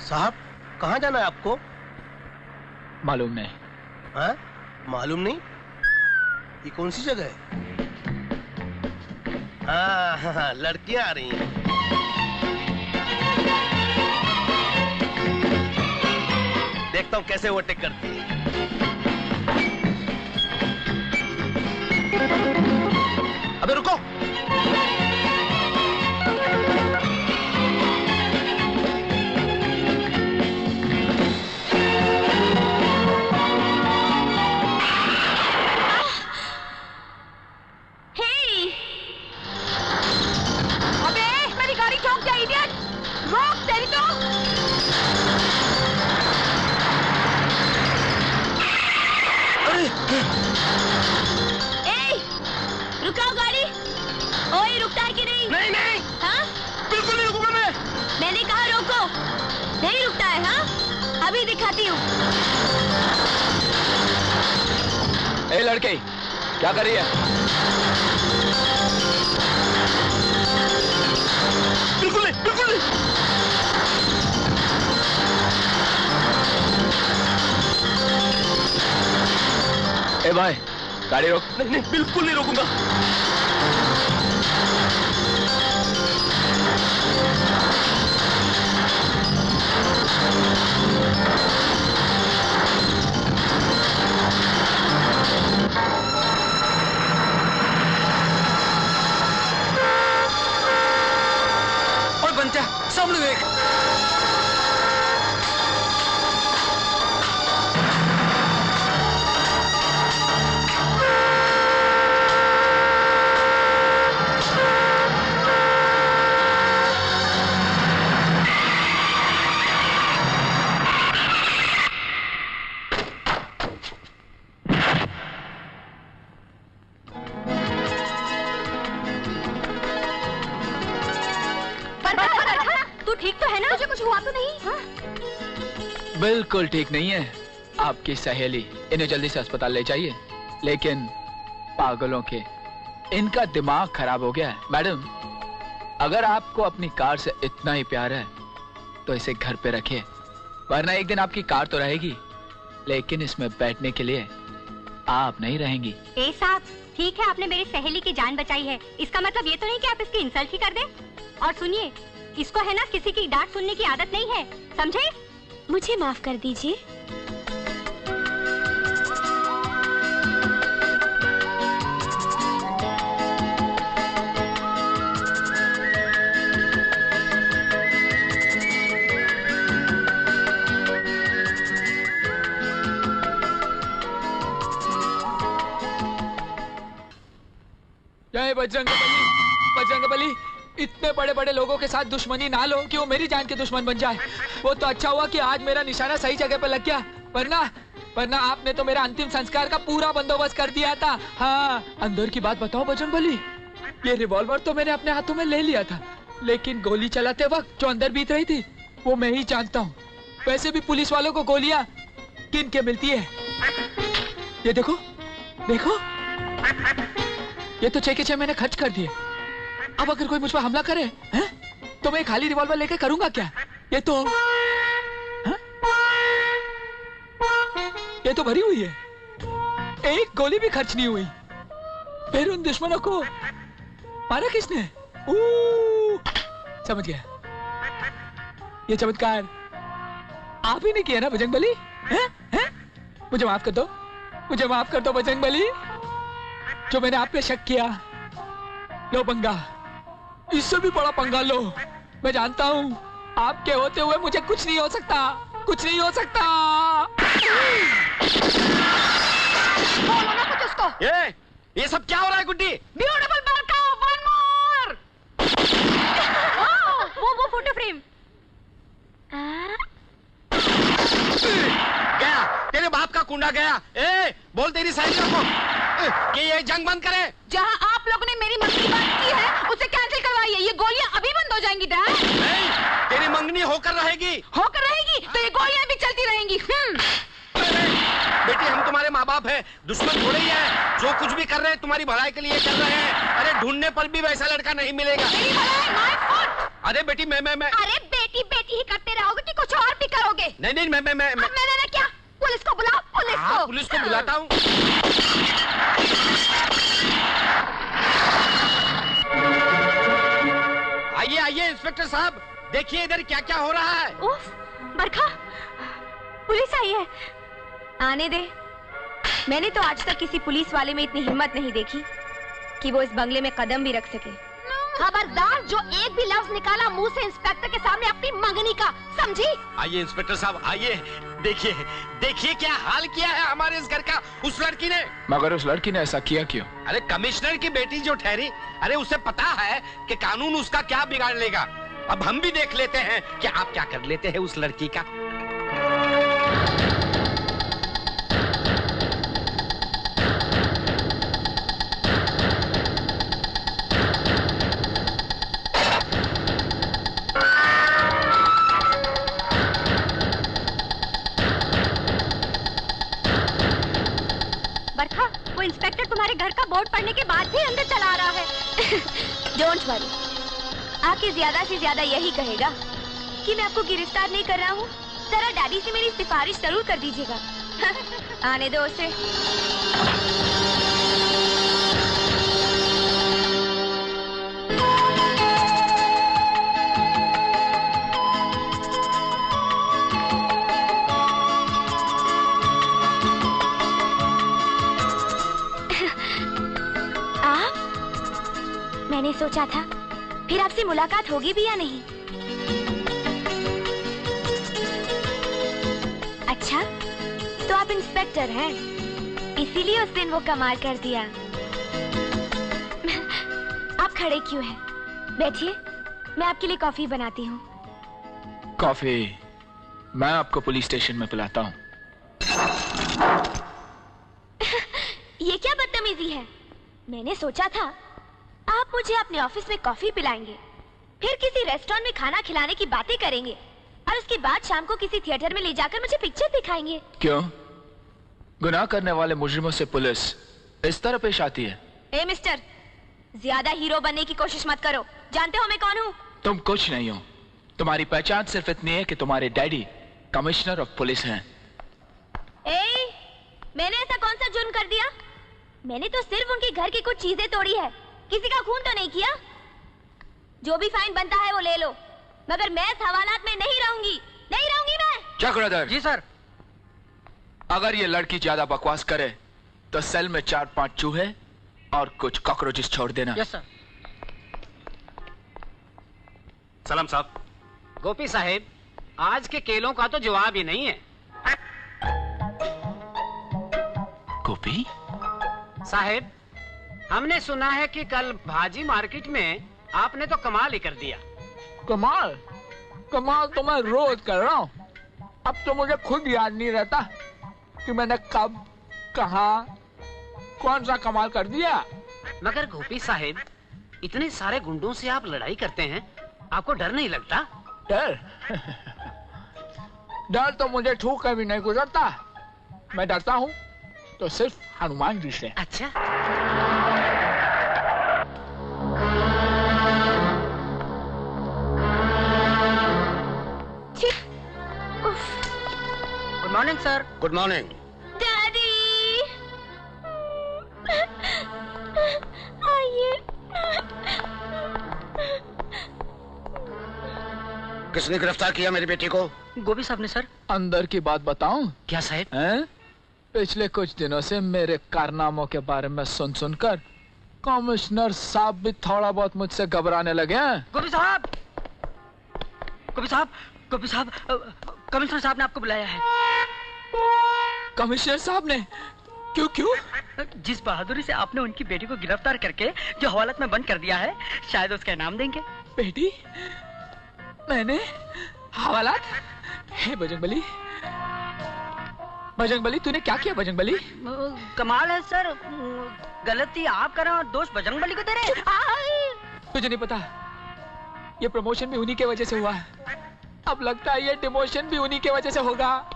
साहब, कहाँ जाना है आपको? मालूम नहीं। हाँ? मालूम नहीं? ये कौन सी जगह है? हाँ, लड़कियां आ रही हैं। देखता हूँ कैसे ओवरटेक करती है। अबे रुको! रुकाओ गाड़ी। ओए, रुकता है कि नहीं? नहीं नहीं, हाँ? बिल्कुल नहीं रुकूंगा मैं। मैंने कहा रोको। नहीं रुकता है? हाँ, अभी दिखाती हूँ। ए लड़के, क्या कर रही है? बिल्कुल नहीं, बिल्कुल नहीं। ए भाई, गाड़ी रोक। नहीं नहीं, बिल्कुल नहीं रोकूंगा। और बनता, सामने देख। ठीक तो है ना? तुझे कुछ हुआ तो नहीं? हाँ? बिल्कुल ठीक नहीं है। आपकी सहेली, इन्हें जल्दी से अस्पताल ले जाइए। लेकिन पागलों के, इनका दिमाग खराब हो गया है। मैडम, अगर आपको अपनी कार से इतना ही प्यार है तो इसे घर पे रखिए, वरना एक दिन आपकी कार तो रहेगी लेकिन इसमें बैठने के लिए आप नहीं रहेंगी। ए साहब, ठीक है, आपने मेरी सहेली की जान बचाई है, इसका मतलब ये तो नहीं कि आप इसकी इंसल्ट ही कर दें। और सुनिए, इसको है ना किसी की डांट सुनने की आदत नहीं है, समझे? मुझे माफ कर दीजिए। जय बजरंगबली। बजरंगबली, इतने बड़े बड़े लोगों के साथ दुश्मनी ना लो कि वो मेरी जान के दुश्मन बन जाए। वो तो अच्छा हुआ कि आज मेरा निशाना सही जगह पे लग गया, वरना आपने तो मेरा अंतिम संस्कार का पूरा बंदोबस्त कर दिया था। हाँ, अंदर की बात बताओ बजरंगबली, ये रिवॉल्वर तो मैंने अपने हाथों में ले लिया था, लेकिन गोली चलाते वक्त जो अंदर बीत रही थी वो मैं ही जानता हूँ। वैसे भी पुलिस वालों को गोलियां किन के मिलती है? ये देखो देखो, ये तो 6 के 6 मैंने खर्च कर दिए। अब अगर कोई मुझ पर हमला करे हैं, तो मैं खाली रिवॉल्वर लेके करूंगा क्या? ये तो भरी हुई है, एक गोली भी खर्च नहीं हुई। फिर उन दुश्मनों को मारा किसने? समझ गया, ये चमत्कार आप ही ने किया ना बजरंगबली? मुझे माफ कर दो, मुझे माफ कर दो बजरंगबली, जो मैंने आप पे शक किया। लो पंगा, इससे भी बड़ा पंगा लो। मैं जानता हूँ आपके होते हुए मुझे कुछ नहीं हो सकता, कुछ नहीं हो सकता। बोलो ना कुछ उसको। ये सब क्या हो रहा है गुड्डी? ब्यूटीफुल बरका, वन मोर। वो फोटो फ्रेम गया, तेरे बाप का कुंडा गया। बोल तेरी सहेलियों को कि ये जंग बंद करे। जहाँ आप लोगों ने मेरी मंगनी बात की है उसे कैंसिल करवाइए। ये गोलियां अभी बंद हो जाएंगी। नहीं, तेरी मंगनी होकर रहेगी। होकर रहेगी तो ये गोलियां भी चलती रहेंगी। बेटी, हम तुम्हारे माँ बाप हैं, दुश्मन थोड़े ही है। जो कुछ भी कर रहे हैं तुम्हारी भलाई के लिए कर रहे हैं। अरे ढूंढने पर भी वैसा लड़का नहीं मिलेगा। मेरी भलाई, my fault। अरे बेटी, मैं अरे बेटी बेटी ही करते रहोगे कि कुछ और भी करोगे? नहीं मैं मैंने क्या? पुलिस को बुलाओ, पुलिस को। पुलिस को बुलाता हूँ। आइए इंस्पेक्टर साहब, देखिए इधर क्या क्या हो रहा है। उफ, बरखा, पुलिस आई है। आने दे। मैंने तो आज तक किसी पुलिस वाले में इतनी हिम्मत नहीं देखी कि वो इस बंगले में कदम भी रख सके। खबरदार, जो एक भी लफ्ज निकाला मुंह से इंस्पेक्टर के सामने अपनी मंगनी का, समझी? आइए इंस्पेक्टर साहब, आइए। देखिए क्या हाल किया है हमारे इस घर का उस लड़की ने। मगर उस लड़की ने ऐसा किया क्यों? अरे कमिश्नर की बेटी जो ठहरी, अरे उसे पता है कि कानून उसका क्या बिगाड़ लेगा। अब हम भी देख लेते हैं कि आप क्या कर लेते हैं उस लड़की का। बरखा, वो इंस्पेक्टर तुम्हारे घर का बोर्ड पढ़ने के बाद भी अंदर चला आ रहा है। डोंट वरी, आके ज्यादा से ज्यादा यही कहेगा कि मैं आपको गिरफ्तार नहीं कर रहा हूँ। जरा डैडी से मेरी सिफारिश जरूर कर दीजिएगा। आने दो उसे। मैंने सोचा था फिर आपसे मुलाकात होगी भी या नहीं। अच्छा, तो आप इंस्पेक्टर हैं, इसीलिए उस दिन वो कमाल कर दिया। आप खड़े क्यों हैं? बैठिए, मैं आपके लिए कॉफी बनाती हूँ। कॉफी मैं आपको पुलिस स्टेशन में पिलाता हूँ। ये क्या बदतमीजी है? मैंने सोचा था आप मुझे अपने ऑफिस में कॉफी पिलाएंगे, फिर किसी रेस्टोरेंट में खाना खिलाने की बातें करेंगे और उसके बाद शाम को किसी थिएटर में ले जाकर मुझे पिक्चर दिखाएंगे। क्यों? गुनाह करने वाले मुजरिमों से पुलिस इस तरह पेश आती है? ए मिस्टर, ज्यादा हीरो बनने की कोशिश मत करो। जानते हो मैं कौन हूँ? तुम कुछ नहीं हो। तुम्हारी पहचान सिर्फ इतनी है कि तुम्हारे डैडी कमिश्नर ऑफ पुलिस हैं। मैंने ऐसा कौन सा जुर्म कर दिया? मैंने तो सिर्फ उनके घर की कुछ चीजें तोड़ी है, किसी का खून तो नहीं किया। जो भी फाइन बनता है वो ले लो, मगर मैं इस हवालात में नहीं रहूंगी मैं। चक ब्रदर। जी सर। अगर ये लड़की ज्यादा बकवास करे तो सेल में 4-5 चूहे और कुछ कॉकरोचेस छोड़ देना। Yes sir. सलाम साहब। गोपी साहेब, आज के केलों का तो जवाब ही नहीं है। गोपी साहेब, हमने सुना है कि कल भाजी मार्केट में आपने तो कमाल ही कर दिया। कमाल तो मैं रोज कर रहा हूँ। अब तो मुझे खुद याद नहीं रहता कि मैंने कब, कहाँ, कौन सा कमाल कर दिया। मगर गोपी साहेब, इतने सारे गुंडों से आप लड़ाई करते हैं, आपको डर नहीं लगता? डर तो मुझे छू कर भी नहीं गुजरता। मैं डरता हूँ तो सिर्फ हनुमान जी से। अच्छा। Good morning sir. Good morning. Daddy, आइए। किसने गिरफ्तार किया मेरी बेटी को? गोपी साहब ने सर। अंदर की बात बताऊं? क्या साहब? हैं? पिछले कुछ दिनों से मेरे कारनामों के बारे में सुनकर कमिश्नर साहब भी थोड़ा बहुत मुझसे घबराने लगे हैं। गोपी साहब, कमिश्नर साहब ने आपको बुलाया है। कमिश्नर साहब ने? क्यों? जिस बहादुरी से आपने उनकी बेटी को गिरफ्तार करके जो हवालात में बंद कर दिया है, शायद उसका इनाम देंगे। बेटी? मैंने हवालात? हे बजरंगबली, तूने क्या किया बजरंगबली? कमाल है सर, गलती आप कर रहे हो और दोष बजरंगबली को दे रहे हैं। तुझे नहीं पता, ये प्रमोशन भी उन्हीं के वजह से हुआ है। अब लगता है ये डिमोशन भी उन्हीं के वजह से होगा।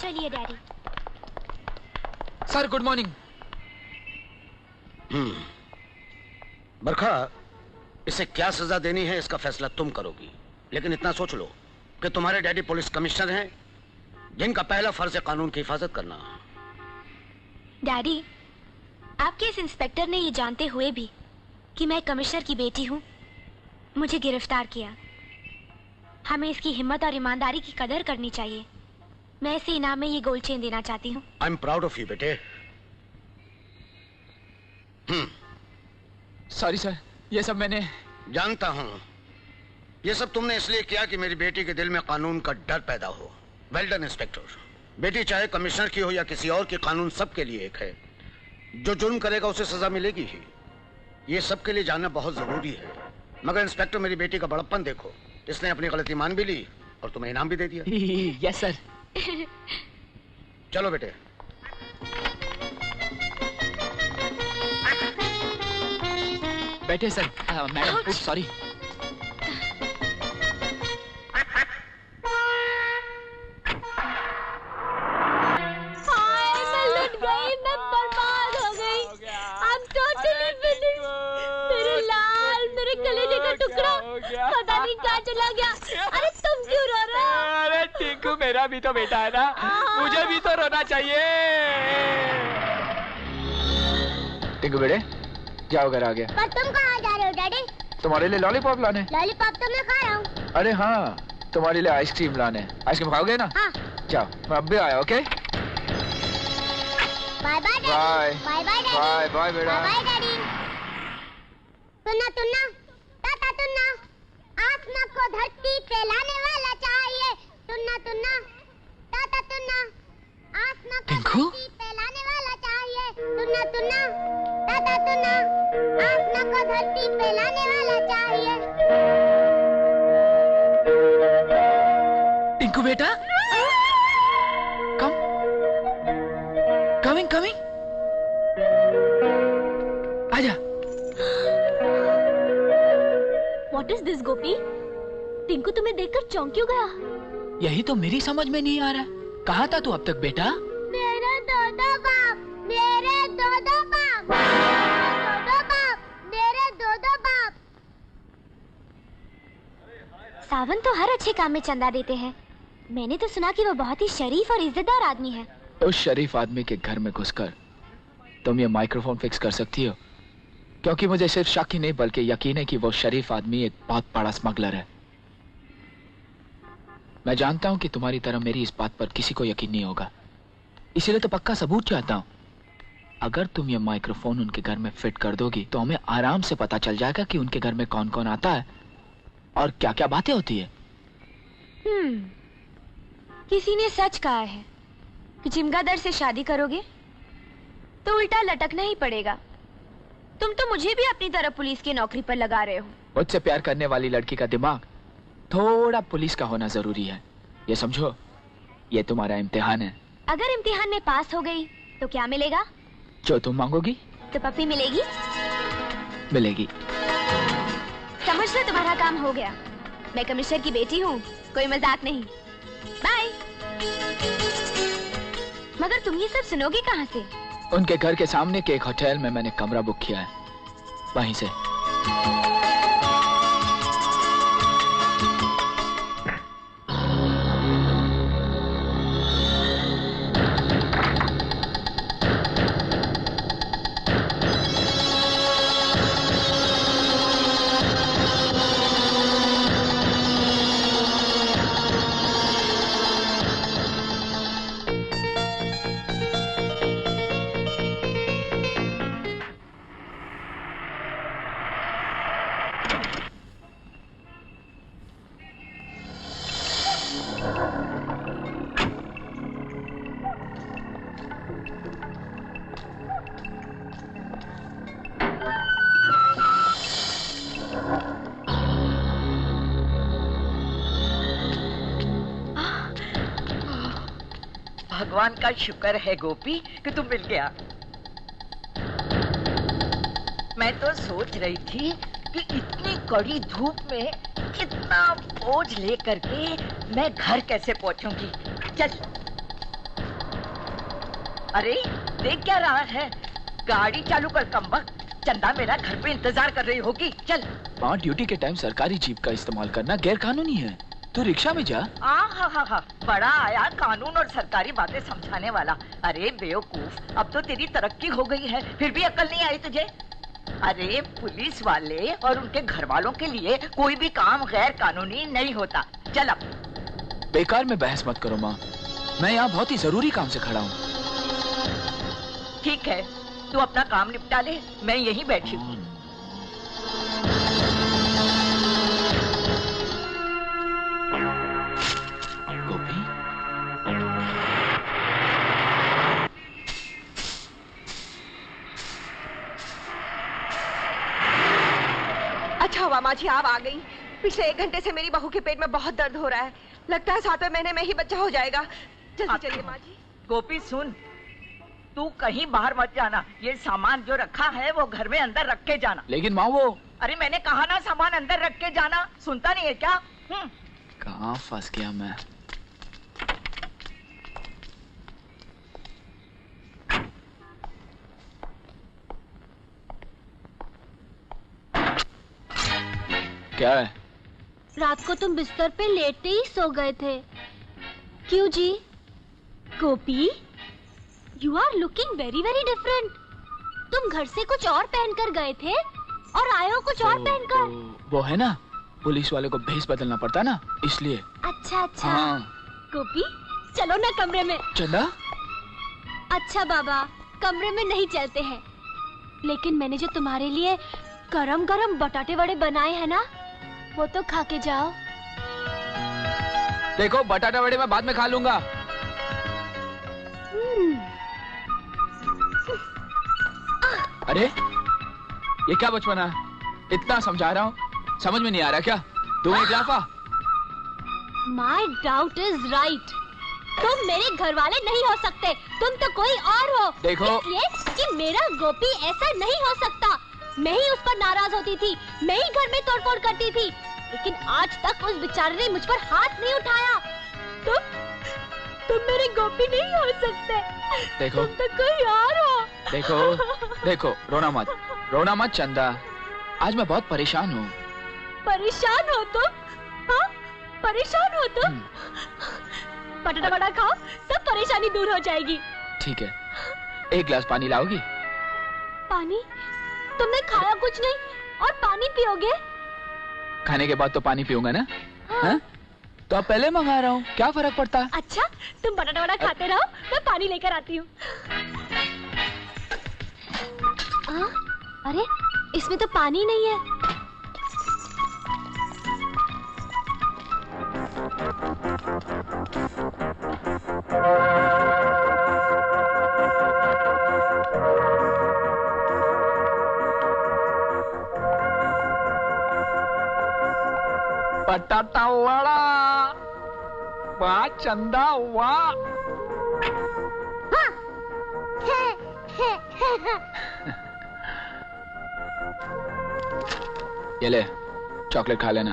चलिए daddy. Sir good morning. Barkha, इसे क्या सजा देनी है इसका फैसला तुम करोगी, लेकिन इतना सोच लो कि तुम्हारे डैडी पुलिस कमिश्नर हैं, जिनका पहला फर्ज है कानून की हिफाजत करना। डैडी, आपके इस इंस्पेक्टर ने ये जानते हुए भी कि मैं कमिश्नर की बेटी हूँ, मुझे गिरफ्तार किया। हमें इसकी हिम्मत और ईमानदारी की कदर करनी चाहिए। मैं इसे इनाम में ये गोल्ड चेन देना चाहती हूँ। I am proud of you बेटे। सॉरी सर, ये सब मैंने जानता हूँ। ये सब तुमने इसलिए किया कि मेरी बेटी के दिल में कानून का डर पैदा हो। Well done inspector. बेटी चाहे कमिश्नर की हो या किसी और की, कानून सबके लिए एक है। जो जुर्म करेगा उसे सजा मिलेगी ही। ये सबके लिए जानना बहुत जरूरी है। मगर इंस्पेक्टर, मेरी बेटी का बड़प्पन देखो। इसने अपनी गलती मान भी ली और तुम्हें इनाम भी दे दिया। Yes sir. चलो बेटे। बैठे सर। Madam, sorry. मैं बर्बाद हो गई। I'm totally finished। मेरे लाल, मेरे कलेजे का टुकड़ा, पता नहीं कहाँ चला गया। अरे तुम क्यों रो रहे हो? अरे टिंकू, मेरा भी तो बेटा है ना, मुझे भी तो रोना चाहिए। टिंकू बेटे, जाओ घर आ गया। पर तुम कहाँ जा रहे हो डैडी? तुम्हारे लिए लॉलीपॉप लाने। लॉलीपॉप तो मैं खा रहा हूँ। अरे हाँ, तुम्हारे लिए आइसक्रीम लाने। आइसक्रीम खाओगे ना? हाँ। जाओ, मैं अब भी आया। Okay, bye bye daddy. Bye bye bye daddy. Bye bye बेटा। Bye daddy. तुन्ना ताता तुन्ना, आसमां को धरती पे लाने वाला चाहिए। तुन्ना ताता तुन्ना, आसमां को टिंकू? धरती पे लाने वाला चाहिए। तुन्ना ताता तुन्ना, आसमां को धरती पे लाने वाला चाहिए। टिंकू बेटा, कमिंग। आजा। What is this, गोपी? टिंकू तुम्हें देखकर चौंक क्यों गया? यही तो मेरी समझ में नहीं आ रहा। कहाँ था तू अब तक बेटा? मेरे दो बाप, मेरे दो बाप, मेरे दो बाप। सावन तो हर अच्छे काम में चंदा देते हैं। मैंने तो सुना कि वो बहुत ही शरीफ और इज्जतदार आदमी है। उस शरीफ आदमी के घर में घुसकर तुम ये माइक्रोफोन फिक्स कर सकती हो, क्योंकि मुझे सिर्फ शक ही नहीं बल्कि यकीन है कि वो शरीफ आदमी एक बहुत बड़ा स्मगलर है। मैं जानता हूं कि तुम्हारी तरह मेरी इस बात पर किसी को यकीन नहीं होगा, इसीलिए तो पक्का सबूत चाहता हूं। अगर तुम ये माइक्रोफोन उनके घर में फिट कर दोगी तो हमें आराम से पता चल जाएगा कि उनके घर में कौन कौन आता है और क्या क्या बातें होती है। किसी ने सच कहा है कि चिमगादड़ से शादी करोगे तो उल्टा लटकना ही पड़ेगा। तुम तो मुझे भी अपनी तरह पुलिस की नौकरी पर लगा रहे हो। मुझसे प्यार करने वाली लड़की का दिमाग थोड़ा पुलिस का होना जरूरी है, ये समझो। ये तुम्हारा इम्तिहान है। अगर इम्तिहान में पास हो गई तो क्या मिलेगा? जो तुम मांगोगी। तो पप्पी मिलेगी? मिलेगी। समझ लो तुम्हारा काम हो गया। मैं कमिश्नर की बेटी हूँ, कोई मजाक नहीं। बाय। मगर तुम ये सब सुनोगे कहाँ से? उनके घर के सामने के एक होटल में मैंने कमरा बुक किया है, वहीं से। भगवान का शुक्र है गोपी कि तुम मिल गया। मैं तो सोच रही थी कि इतनी कड़ी धूप में इतना बोझ लेकर के मैं घर कैसे पहुंचूंगी। चल। अरे देख क्या रहा है, गाड़ी चालू कर कमबख्त। चंदा मेरा घर पे इंतजार कर रही होगी। चल। वहाँ ड्यूटी के टाइम सरकारी जीप का इस्तेमाल करना गैर कानूनी है। तू रिक्शा में जा। हा, बड़ा आया कानून और सरकारी बातें समझाने वाला। अरे बेवकूफ, अब तो तेरी तरक्की हो गई है, फिर भी अकल नहीं आई तुझे? अरे पुलिस वाले और उनके घर वालों के लिए कोई भी काम गैर कानूनी नहीं होता। चल अब। बेकार में बहस मत करो माँ, मैं यहाँ बहुत ही जरूरी काम से खड़ा हूँ। ठीक है, तू अपना काम निपटा ले, मैं यहीं बैठी हूँ। गोपी, अच्छा हुआ माँ जी आप आ गई। पिछले 1 घंटे से मेरी बहू के पेट में बहुत दर्द हो रहा है। लगता है 7वें महीने में ही बच्चा हो जाएगा। जल्दी चलिए माँ जी। गोपी सुन, तू कहीं बाहर मत जाना। ये सामान जो रखा है वो घर में अंदर रख के जाना। लेकिन माँ वो। अरे मैंने कहा ना सामान अंदर रख के जाना, सुनता नहीं है क्या? कहाँ फंस गया मैं। क्या है? रात को तुम बिस्तर पे लेटे ही सो गए थे। क्यों जी? Gopi, you are looking very very different. तुम घर से कुछ और पहनकर गए थे और आए हो कुछ और पहनकर। वो है ना, पुलिस वाले को भेष बदलना पड़ता ना, इसलिए। अच्छा अच्छा। हाँ। गोपी चलो ना कमरे में। चंदा? अच्छा बाबा, कमरे में नहीं चलते हैं, लेकिन मैंने जो तुम्हारे लिए गरम गरम बटाटे वड़े बनाए हैं ना, वो तो खा के जाओ। देखो बटाटा वड़े मैं बाद में खा लूंगा। अरे ये क्या बचपना, इतना समझा रहा हूँ समझ में नहीं आ रहा क्या? तुम एक लाफा। माई डाउट इज राइट। तुम मेरे घर वाले नहीं हो सकते, तुम तो कोई और हो। देखो इसलिए कि मेरा गोपी ऐसा नहीं हो सकता। मैं ही उस पर नाराज होती थी, मैं ही घर में तोड़फोड़ करती थी, लेकिन आज तक उस बेचारे ने मुझ पर हाथ नहीं उठाया। तुम मेरे गोपी नहीं हो सकते। देखो तुम तो कोई और हो। देखो रोना मत चंदा, आज मैं बहुत परेशान हूँ। परेशान हो तुम? हाँ? परेशान हो तुम? बटाटा वड़ा खाओ, सब परेशानी दूर हो जाएगी। ठीक है, 1 गिलास पानी लाओगी? पानी? तुमने खाया कुछ नहीं और पानी पियोगे? खाने के बाद तो पानी पीऊंगा ना। हाँ? तो अब पहले मंगा रहा हूँ, क्या फर्क पड़ता है? अच्छा, तुम बटाटा वड़ा खाते रहो, मैं पानी लेकर आती हूँ। अरे इसमें तो पानी नहीं है। बटाटा वड़ा, वाह चंदा वाह। ये ले, चॉकलेट खा लेना।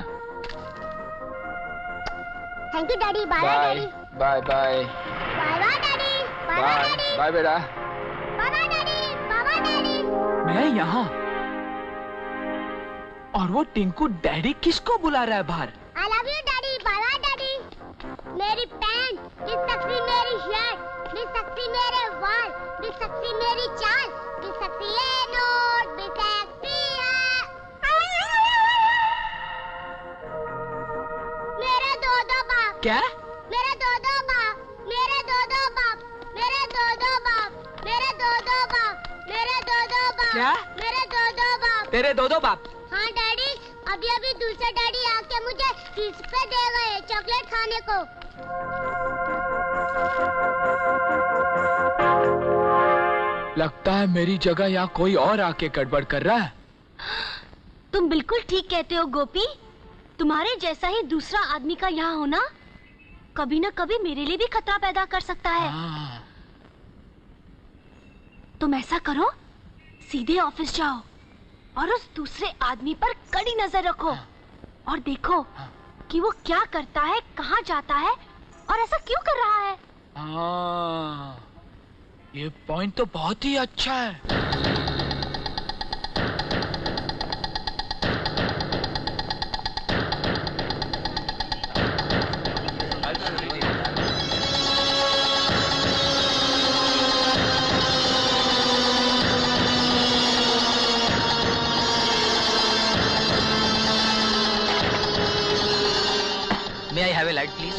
Thank you daddy. Bye bye daddy. Bye bye bye bye daddy. Bye bye bye daddy. Bye बेटा। Bye bye daddy. Bye bye daddy. मैं यहाँ और वो टिंकू डैडी किसको बुला रहा है बाहर? I love you daddy. Bye bye daddy. मेरी पैंट, मिस सक्सी मेरी शर्ट, मिस सक्सी मेरे वाल, मिस सक्सी मेरी चाल, मिस सक्सी ये नोट, मिस सक्सी मेरे दो बाप। क्या? मेरे दो बाप, मेरे दो बाप, मेरे दो बाप, मेरे दो बाप, मेरे दो बाप। क्या? मेरे दो बाप। तेरे दो बाप? हाँ डैडी, अभी दूसरा डैडी आके मुझे 30 रुपए दे गए चॉकलेट खाने को। लगता है मेरी जगह यहाँ कोई और आके गड़बड़ कर रहा है। तुम बिल्कुल ठीक कहते हो गोपी। तुम्हारे जैसा ही दूसरा आदमी का यहाँ होना कभी न कभी मेरे लिए भी खतरा पैदा कर सकता है। तुम ऐसा करो, सीधे ऑफिस जाओ और उस दूसरे आदमी पर कड़ी नजर रखो और देखो कि वो क्या करता है, कहाँ जाता है और ऐसा क्यों कर रहा है। ये पॉइंट तो बहुत ही अच्छा है। Side please.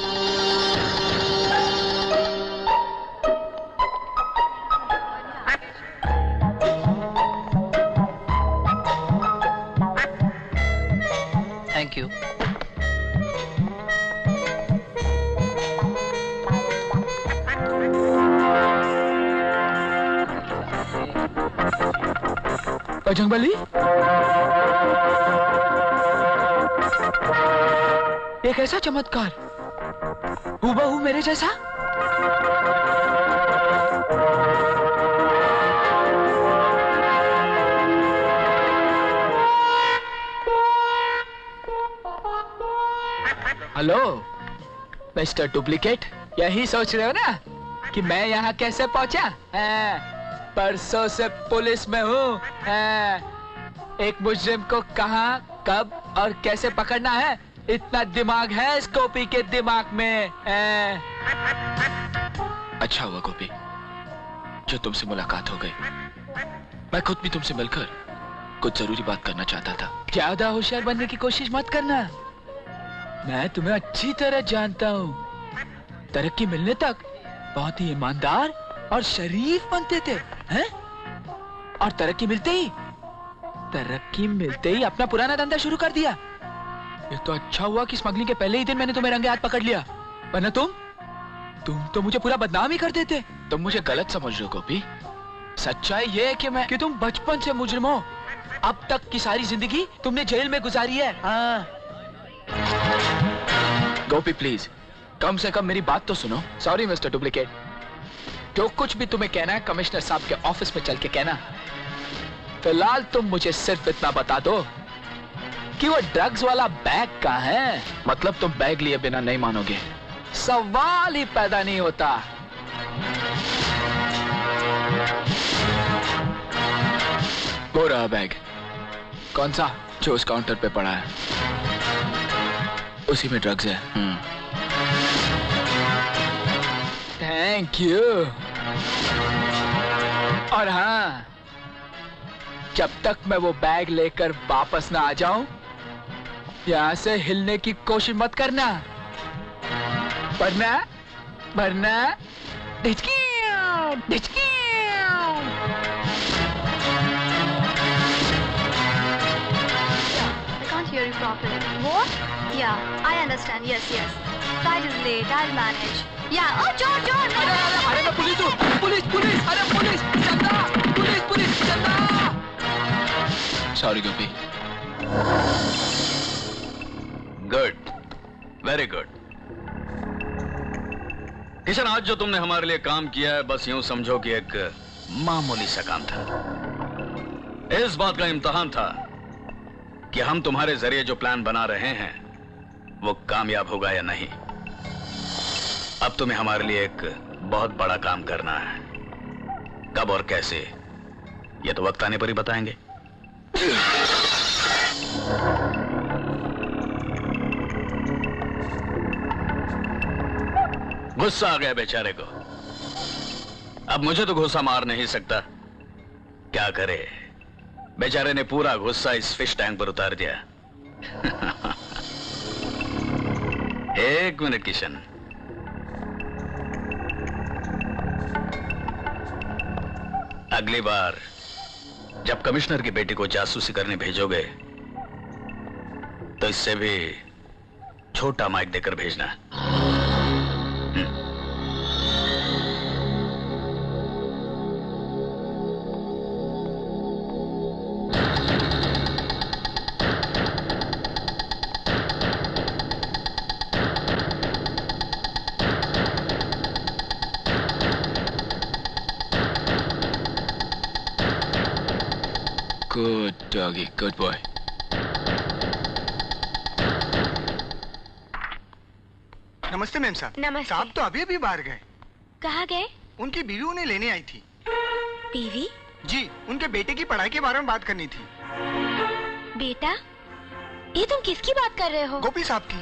Thank you. Bajrangbali, एक ऐसा चमत्कार हूबहू मेरे जैसा। हेलो मिस्टर डुप्लीकेट, यही सोच रहे हो ना कि मैं यहाँ कैसे पहुंचा? परसों से पुलिस में हूँ। एक मुजरिम को कहाँ, कब और कैसे पकड़ना है, इतना दिमाग है इस गोपी के दिमाग में। अच्छा हुआ गोपी जो तुमसे मुलाकात हो गई। मैं खुद भी तुमसे मिलकर कुछ जरूरी बात करना चाहता था। ज्यादा होशियार बनने की कोशिश मत करना, मैं तुम्हें अच्छी तरह जानता हूँ। तरक्की मिलने तक बहुत ही ईमानदार और शरीफ बनते थे, हैं? और तरक्की मिलते ही अपना पुराना धंधा शुरू कर दिया। ये तो अच्छा हुआ कि स्मगलिंग के पहले ही दिन मैंने तुम्हें रंगे हाथ पकड़ लिया, वरना तुम तो मुझे पूरा बदनाम ही कर देते। तुम मुझे गलत समझ रहे हो गोपी। सच्चाई ये है कि तुम बचपन से मुजरिम हो। अब तक की सारी जिंदगी तुमने जेल में गुजारी है। हाँ। गोपी प्लीज कम से कम मेरी बात तो सुनो। सॉरी मिस्टर डुप्लीकेट, जो कुछ भी तुम्हें कहना है कमिश्नर साहब के ऑफिस में चल के कहना। फिलहाल तुम मुझे सिर्फ इतना बता दो कि वो ड्रग्स वाला बैग कहाँ है। मतलब तुम बैग लिए बिना नहीं मानोगे, सवाल ही पैदा नहीं होता। वो रहा बैग। कौन सा? जो उस काउंटर पे पड़ा है, उसी में ड्रग्स है। Thank you. और हाँ, जब तक मैं वो बैग लेकर वापस ना आ जाऊं, यहां से हिलने की कोशिश मत करना, वरना डिचकी। Hear you properly. What? Yeah, I understand. Yes. Flight is late. I'll manage. Yeah. Oh, John. अरे मैं पुलिस हूँ। पुलिस। अरे police, Chanda. Sorry Gopi. Good, very good. Kishan, आज जो तुमने हमारे लिए काम किया है, बस यूं समझो कि एक मामूली सा काम था। इस बात का इम्तिहान था कि हम तुम्हारे जरिए जो प्लान बना रहे हैं वो कामयाब होगा या नहीं। अब तुम्हें हमारे लिए एक बहुत बड़ा काम करना है। कब और कैसे ये तो वक्त आने पर ही बताएंगे। गुस्सा आ गया बेचारे को। अब मुझे तो गुस्सा मार नहीं सकता, क्या करे। बेचारे ने पूरा गुस्सा इस फिश टैंक पर उतार दिया। एक मिनट किशन, अगली बार जब कमिश्नर की बेटी को जासूसी करने भेजोगे तो इससे भी छोटा माइक देकर भेजना। Good doggy, good boy. नमस्ते मैम साहब। नमस्ते। साहब तो अभी अभी बाहर गए। कहाँ गए? उनकी बीवी उन्हें लेने आई थी। बीवी? जी, उनके बेटे की पढ़ाई के बारे में बात करनी थी। बेटा? ये तुम किसकी बात कर रहे हो? गोपी साहब की।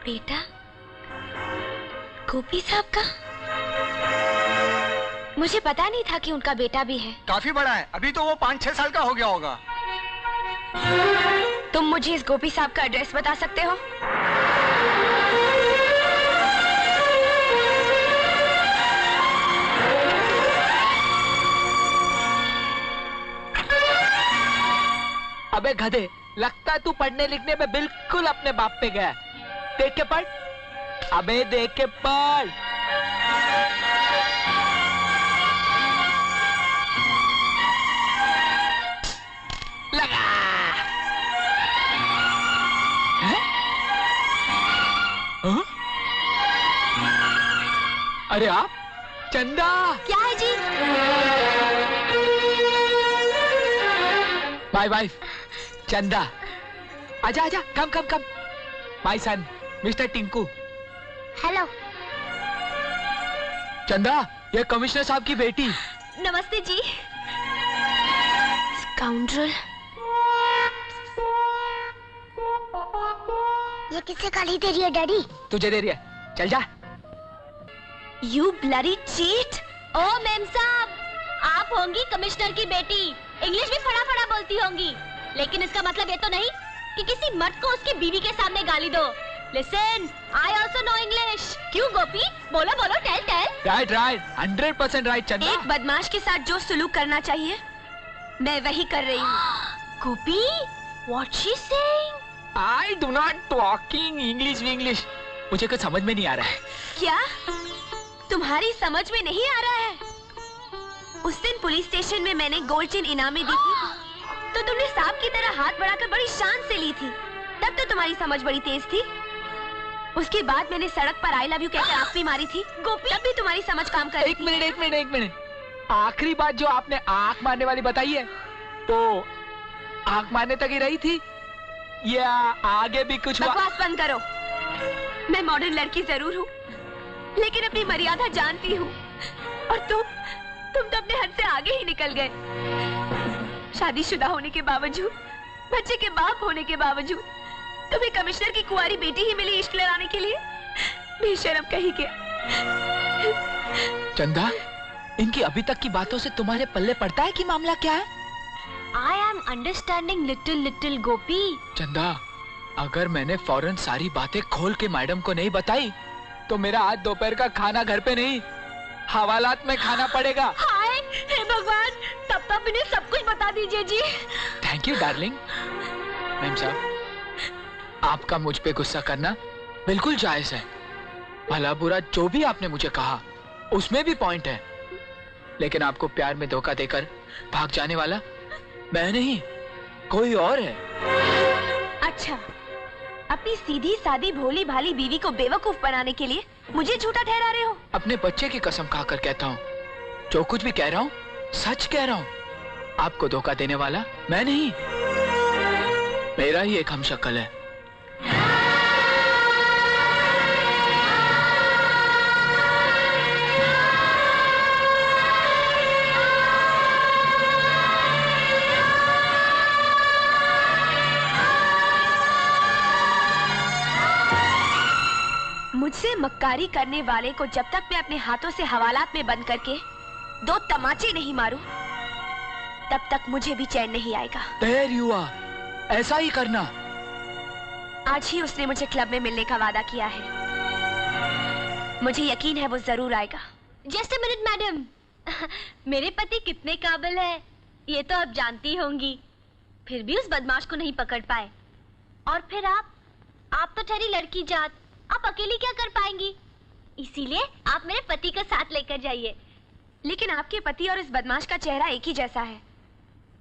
बेटा? गोपी साहब का? मुझे पता नहीं था कि उनका बेटा भी है। काफी बड़ा है, अभी तो वो 5-6 साल का हो गया होगा। तुम मुझे इस गोपी साहब का एड्रेस बता सकते हो? अबे गधे, लगता है तू पढ़ने लिखने में बिल्कुल अपने बाप पे गया। देख के पढ़, अबे देख के पढ़। लगा। हैं? हाँ? अरे आप चंदा। क्या है जी? My wife Chanda. आजा आजा, come come come. My son mister Tinku. Hello. Chanda, ये कमिश्नर साहब की बेटी। नमस्ते जी। स्काउंड्रल। ये किससे गाली दे रही है डैडी? तुझे दे रही है, चल जा। You bloody cheat! Oh ma'am साहब, आप होंगी कमिश्नर की बेटी, इंग्लिश भी फटाफटा बोलती होंगी, लेकिन इसका मतलब ये तो नहीं कि किसी मर्द को उसकी बीवी के सामने गाली दो। Listen, I also know English. क्यों गोपी? बोलो बोलो, tell tell. Right right, 100% right Chanda. एक बदमाश के साथ जो सुलूक करना चाहिए मैं वही कर रही हूँ। गोपी, what she saying? I do not talking English. मुझे कुछ समझ में नहीं आ रहा है। क्या तुम्हारी समझ में नहीं आ रहा है? उस दिन पुलिस स्टेशन में मैंने गोल्ड चेन इनाम में दी थी, तो तुमने सांप की तरह हाथ बढ़ाकर बड़ी शान से ली थी। तब तो तुम्हारी समझ बड़ी तेज थी। उसके बाद मैंने सड़क पर आई लव यू कहकर आंख भी मारी थी, गोपी, तब भी तुम्हारी समझ काम कर रही थी। एक मिनट। आखिरी बात जो आपने आंख मारने वाली बताई है, तो आंख मारने तक ही रही थी या आगे भी कुछ हुआ? बकवास बंद करो। मैं मॉडर्न लड़की जरूर हूँ, लेकिन अपनी मर्यादा जानती हूँ, और तुम तो अपने हद से आगे ही निकल गए। शादीशुदा होने के बावजूद, बच्चे के बाप होने के बावजूद तुम्हें कमिश्नर की कुंवारी बेटी ही मिली इश्क लड़ाने के लिए। बेशर्म कहीं के। चंदा, इनकी अभी तक की बातों से तुम्हारे पल्ले पड़ता है कि मामला क्या है? I am understanding little गोपी। चंदा, अगर मैंने फौरन सारी बातें खोल के मैडम को नहीं बताई, तो मेरा आज दोपहर का खाना घर पे नहीं, हवालात में खाना पड़ेगा। हाय, हे भगवान, तब इन्हें सब कुछ बता दीजिए जी। Thank you darling. मैम साहब, आपका मुझ पे गुस्सा करना बिल्कुल जायज है। भला बुरा जो भी आपने मुझे कहा, उसमें भी पॉइंट है, लेकिन आपको प्यार में धोखा देकर भाग जाने वाला मैं नहीं, कोई और है। अच्छा, अपनी सीधी सादी भोली भाली बीवी को बेवकूफ बनाने के लिए मुझे झूठा ठहरा रहे हो? अपने बच्चे की कसम खाकर कहता हूँ, जो कुछ भी कह रहा हूँ सच कह रहा हूँ। आपको धोखा देने वाला मैं नहीं, मेरा ही एक हमशक्ल है। मुझसे मक्कारी करने वाले को जब तक मैं अपने हाथों से हवालात में बंद करके 2 तमाचे नहीं मारूं, तब तक मुझे भी चैन नहीं आएगा। देर युवा, ऐसा ही करना। आज ही उसने मुझे क्लब में मिलने का वादा किया है। मुझे यकीन है वो जरूर आएगा। जस्ट अ मिनट मैडम, मेरे पति कितने काबिल है ये तो आप जानती होंगी, फिर भी उस बदमाश को नहीं पकड़ पाए। और फिर आप तो ठहरी लड़की जात, आप अकेली क्या कर पाएंगी? इसीलिए आप मेरे पति का साथ लेकर जाइए। लेकिन आपके पति और इस बदमाश का चेहरा एक ही जैसा है,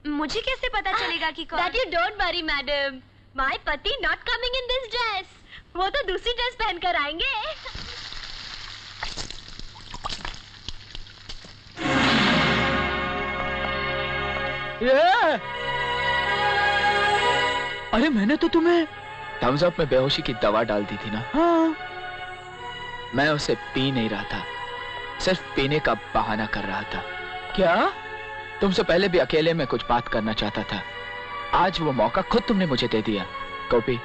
मुझे कैसे पता चलेगा कि कौन? That you don't worry madam, my पति not coming in this dress, वो तो दूसरी ड्रेस पहनकर आएंगे। अरे मैंने तो तुम्हें थम्स अप में बेहोशी की दवा डाल दी थी ना? हाँ। मैं उसे पी नहीं रहा था, सिर्फ पीने का बहाना कर रहा था। क्या? तुमसे पहले भी अकेले में कुछ बात करना चाहता था, आज वो मौका खुद तुमने मुझे दे दिया। गोपी,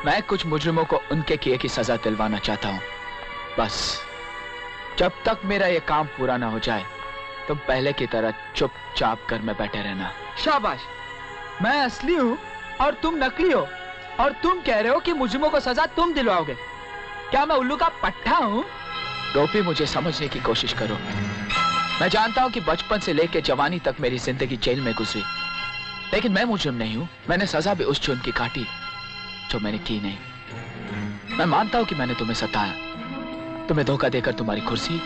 मैं कुछ मुजरिमों को उनके किए की सजा दिलवाना चाहता हूँ। बस जब तक मेरा ये काम पूरा ना हो जाए, तुम पहले की तरह चुपचाप घर में बैठे रहना। शाबाश, मैं असली हूँ और तुम नकली हो, और तुम कह रहे हो कि मुजरिमों को सजा तुम दिलवाओगे। क्या मैं उल्लू का पट्टा हूँ? गोपी, मुझे समझने की कोशिश करो। मैं जानता हूँ कि बचपन से लेकर जवानी तक मेरी जिंदगी जेल में गुजरी, लेकिन मैं मुजरिम नहीं हूँ। मैंने सजा भी उस जुर्म की काटी जो मैंने की नहीं। मैं मानता हूँ कि मैंने तुम्हें सताया, तुम्हें धोखा देकर तुम्हारी कुर्सी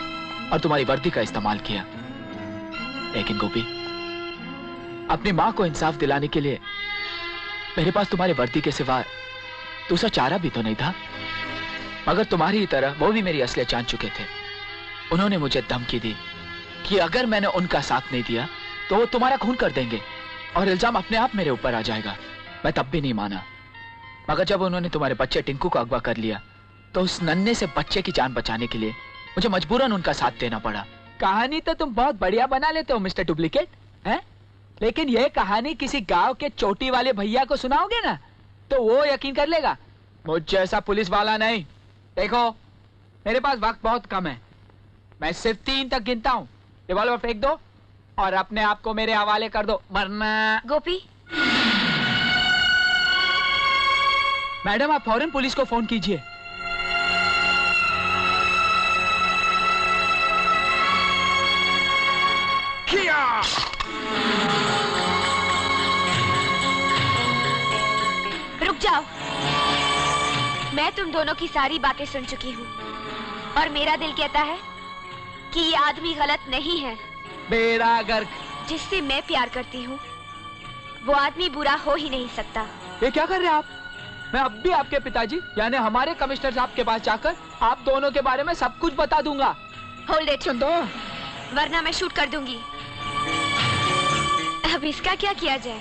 और तुम्हारी वर्दी का इस्तेमाल किया। लेकिन गोपी, अपनी माँ को इंसाफ दिलाने के लिए मेरे पास तुम्हारी वर्दी के सिवा दूसरा चारा भी तो नहीं था। मगर तुम्हारी तरह वो भी मेरी असलियत जान चुके थे। उन्होंने मुझे धमकी दी कि अगर मैंने उनका साथ नहीं दिया तो वो तुम्हारा खून कर देंगे और इल्जाम अपने आप मेरे ऊपर आ जाएगा। मैं तब भी नहीं माना, मगर जब उन्होंने तुम्हारे बच्चे टिंकू को अगवा कर लिया तो उस नन्हे से बच्चे की जान बचाने के लिए मुझे मजबूरन उनका साथ देना पड़ा। कहानी तो तुम बहुत बढ़िया बना लेते हो मिस्टर डुप्लीकेट, हैं? लेकिन यह कहानी किसी गांव के चोटी वाले भैया को सुनाओगे ना तो वो यकीन कर लेगा। मुझ जैसा पुलिस वाला नहीं। देखो, मेरे पास वक्त बहुत कम है। मैं सिर्फ 3 तक गिनता हूँ। रिवॉल्वर फेंक दो और अपने आप को मेरे हवाले कर दो, वरना। गोपी, मैडम, आप फौरन पुलिस को फोन कीजिए। रुक जाओ। मैं तुम दोनों की सारी बातें सुन चुकी हूँ और मेरा दिल कहता है कि ये आदमी गलत नहीं है। बेड़ा गर्क। जिससे मैं प्यार करती हूँ वो आदमी बुरा हो ही नहीं सकता। ये क्या कर रहे हैं आप? मैं अब भी आपके पिताजी यानी हमारे कमिश्नर साहब के पास जाकर आप दोनों के बारे में सब कुछ बता दूंगा। होल्ड इट, सुन दो, वरना मैं शूट कर दूंगी। अब इसका क्या किया जाए?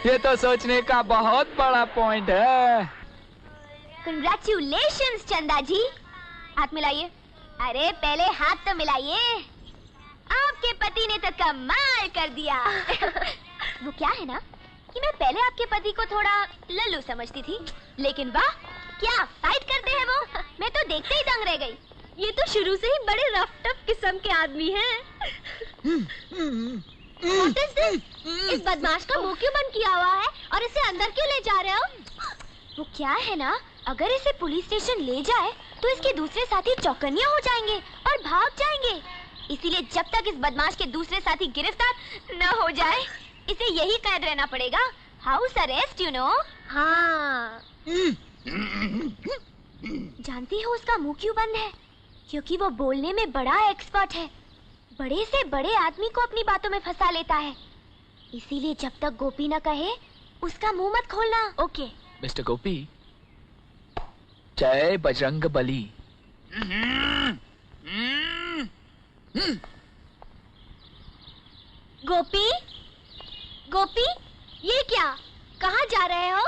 ये तो सोचने का बहुत बड़ा पॉइंट है। कंग्रेचुलेशंस चंदा जी। हाथ मिलाइए। अरे पहले हाथ तो मिलाइए। आपके पति ने तो कमाल कर दिया। वो क्या है ना कि मैं पहले आपके पति को थोड़ा लल्लू समझती थी, लेकिन वाह क्या फाइट करते हैं वो। मैं तो देखते ही दंग रह गई। ये तो शुरू से ही बड़े रफ टफ किस्म के आदमी हैं। What is this? इस बदमाश का मुंह क्यों बंद किया हुआ है और इसे अंदर क्यों ले जा रहे हो? वो क्या है ना, अगर इसे पुलिस स्टेशन ले जाए तो इसके दूसरे साथी चौकन्ने हो जाएंगे और भाग जाएंगे। इसीलिए जब तक इस बदमाश के दूसरे साथी गिरफ्तार न हो जाए इसे यही कैद रहना पड़ेगा। House arrest, you know. हाँ। जानती हो उसका मुंह क्यों बंद है? क्योंकि वो बोलने में बड़ा एक्सपर्ट है। बड़े से बड़े आदमी को अपनी बातों में फंसा लेता है। इसीलिए जब तक गोपी न कहे उसका मुंह मत खोलना। ओके मिस्टर गोपी, जय बजरंग बली। गोपी, गोपी, ये क्या? कहाँ जा रहे हो?